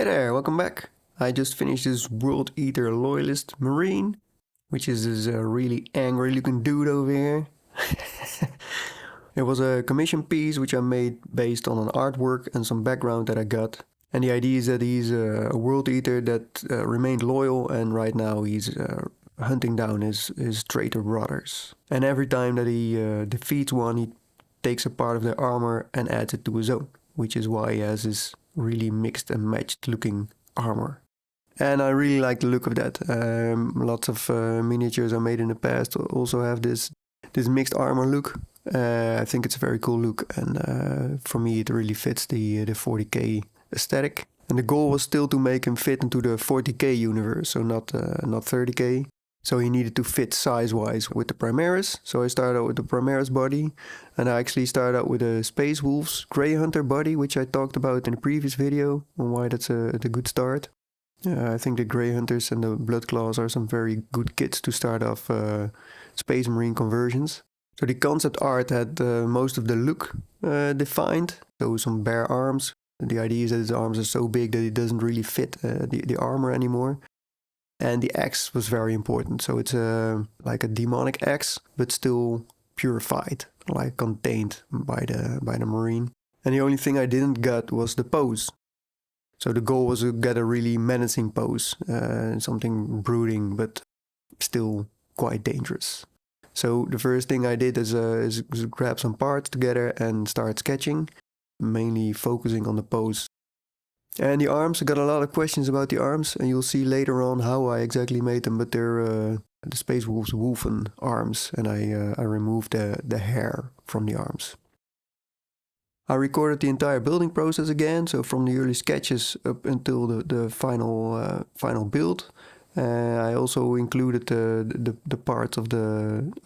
Hi there, welcome back. I just finished this World Eater Loyalist Marine, which is this really angry looking dude over here. It was a commission piece which I made based on an artwork and some background that I got. And the idea is that he's a World Eater that remained loyal, and right now he's hunting down his traitor brothers. And every time that he defeats one, he takes a part of their armor and adds it to his own, which is why he has this really mixed and matched looking armor. And I really like the look of that. Lots of miniatures I made in the past also have this mixed armor look. I think it's a very cool look, and for me it really fits the 40k aesthetic. And the goal was still to make him fit into the 40k universe, so not 30k. So he needed to fit size-wise with the Primaris. So I started out with the Primaris body, and I actually started out with a Space Wolves Grey Hunter body, which I talked about in the previous video, on why that's a good start. I think the Grey Hunters and the Blood Claws are some very good kits to start off Space Marine conversions. So the concept art had most of the look defined, so some bare arms. The idea is that his arms are so big that it doesn't really fit the armor anymore. And the axe was very important, so it's like a demonic axe, but still purified, like contained by the Marine. And the only thing I didn't get was the pose. So the goal was to get a really menacing pose, something brooding, but still quite dangerous. So the first thing I did is grab some parts together and start sketching, mainly focusing on the pose. And the arms, I got a lot of questions about the arms, and you'll see later on how I exactly made them, but they're the Space Wolves Wolfen arms, and I removed the hair from the arms. I recorded the entire building process again, so from the early sketches up until the final build. I also included the parts of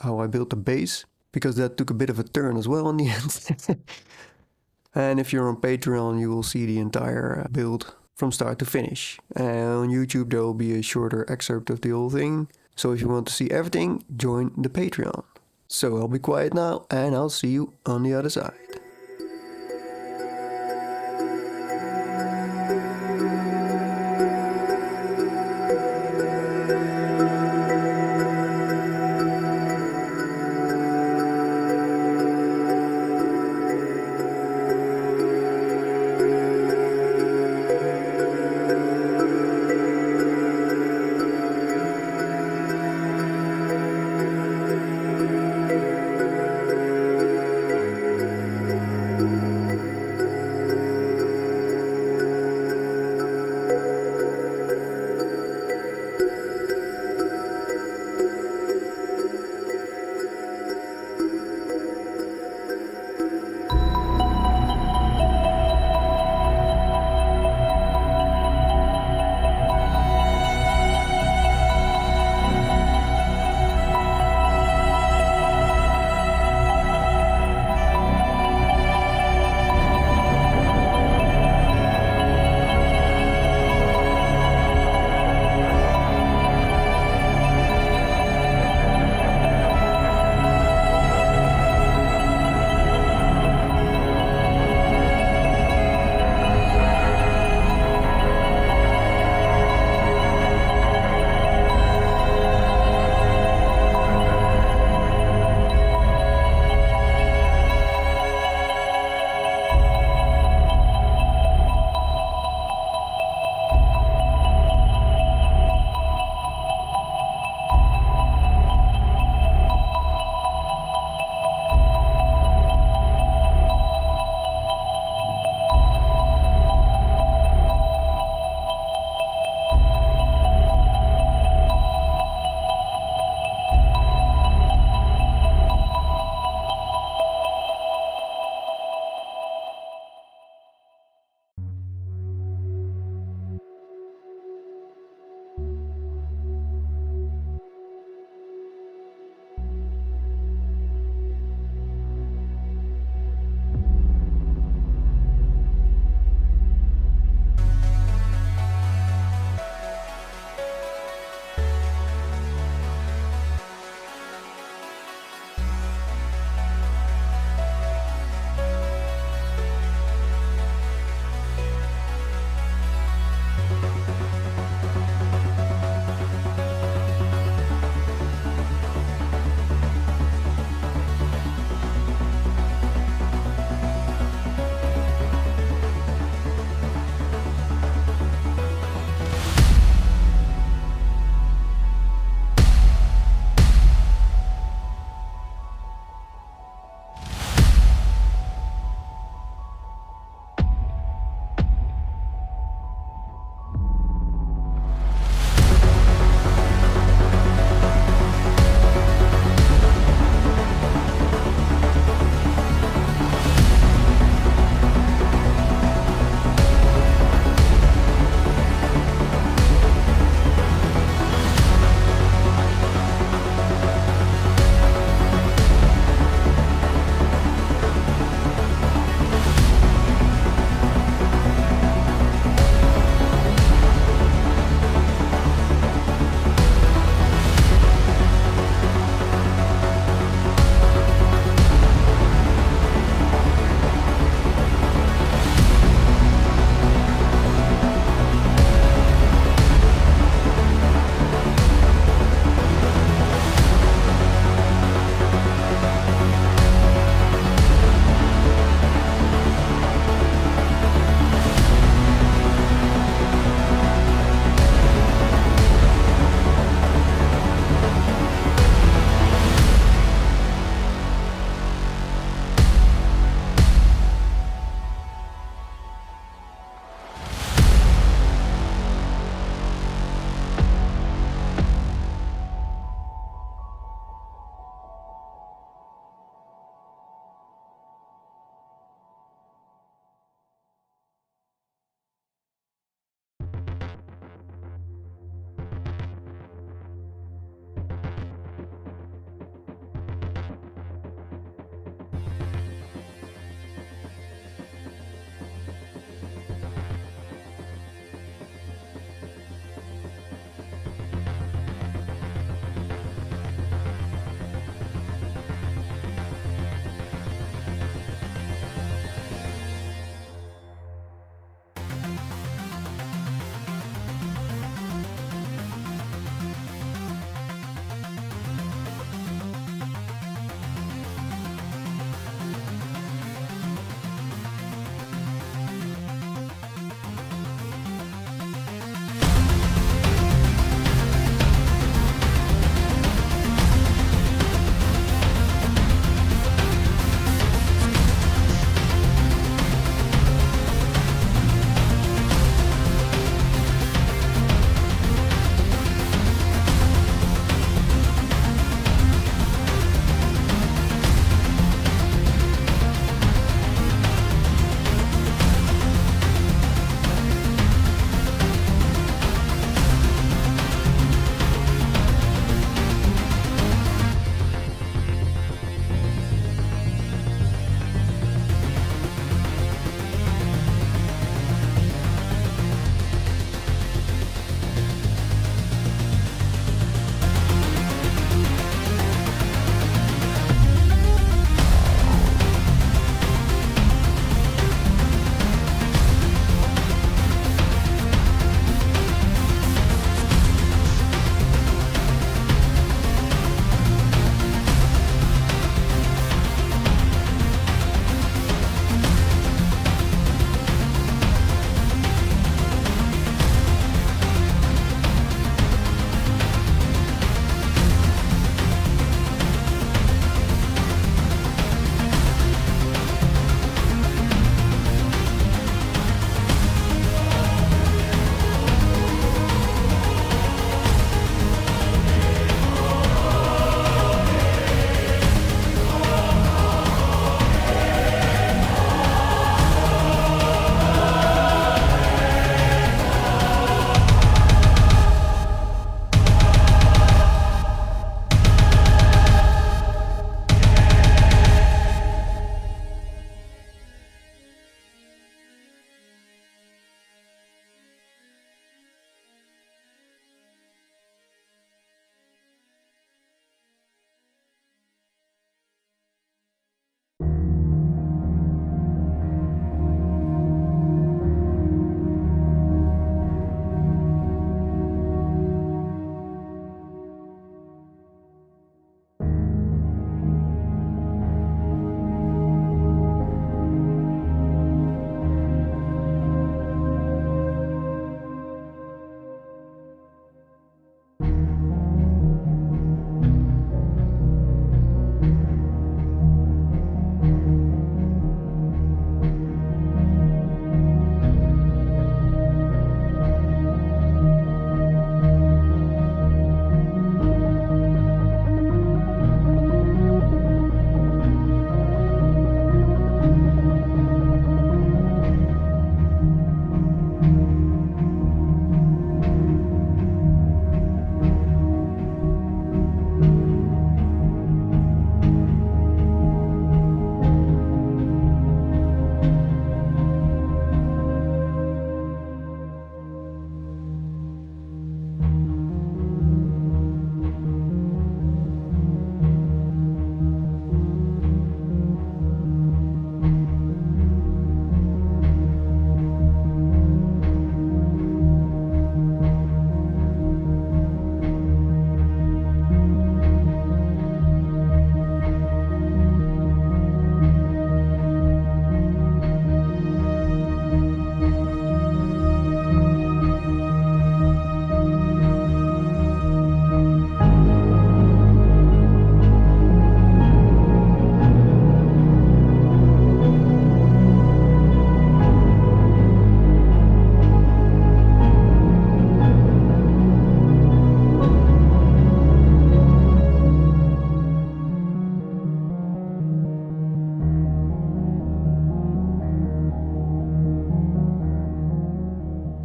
how I built the base, because that took a bit of a turn as well in the end. And if you're on Patreon, you will see the entire build from start to finish. And on YouTube, there will be a shorter excerpt of the whole thing. So if you want to see everything, join the Patreon. So I'll be quiet now, and I'll see you on the other side.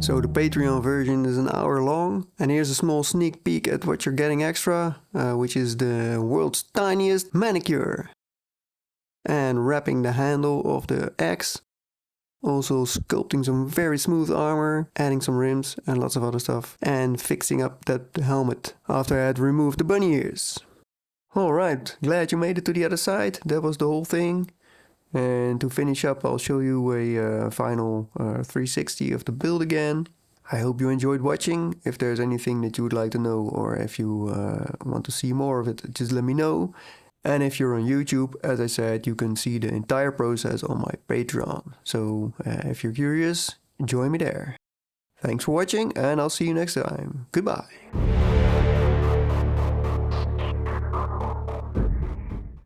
So the Patreon version is an hour long, and here's a small sneak peek at what you're getting extra, which is the world's tiniest manicure. And wrapping the handle of the axe. Also sculpting some very smooth armor, adding some rims and lots of other stuff, and fixing up that helmet after I had removed the bunny ears. Alright, glad you made it to the other side, that was the whole thing. And to finish up, I'll show you a final 360 of the build again. I hope you enjoyed watching. If there's anything that you would like to know, or if you want to see more of it, just let me know. And if you're on YouTube, as I said, you can see the entire process on my Patreon. So if you're curious, join me there. Thanks for watching, and I'll see you next time. Goodbye.